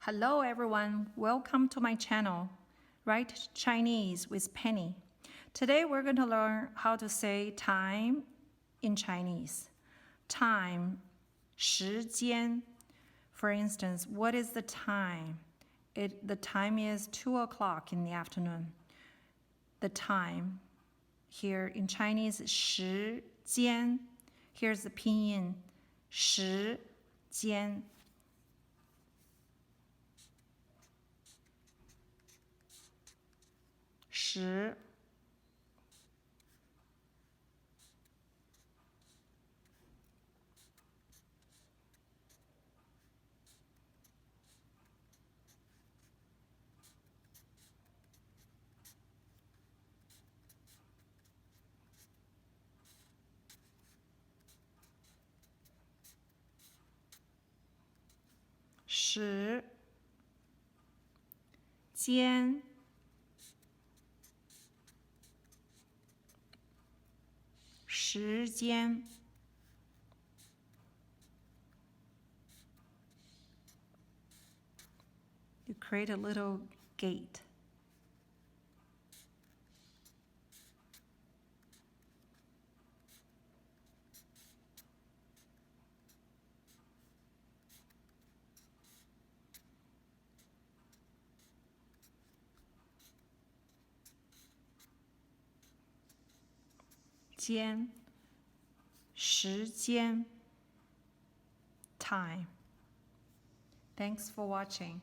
Hello everyone, welcome to my channel, Write Chinese with Penny. Today we're going to learn how to say time in Chinese. Time, 时间. For instance, what is the time? The time is 2 o'clock in the afternoon. The time here in Chinese is 时间. Here's the pinyin, 时间. Shi. Shi. Jian. Shi jian. You create a little gate. Jian, 时间, time. Thanks for watching.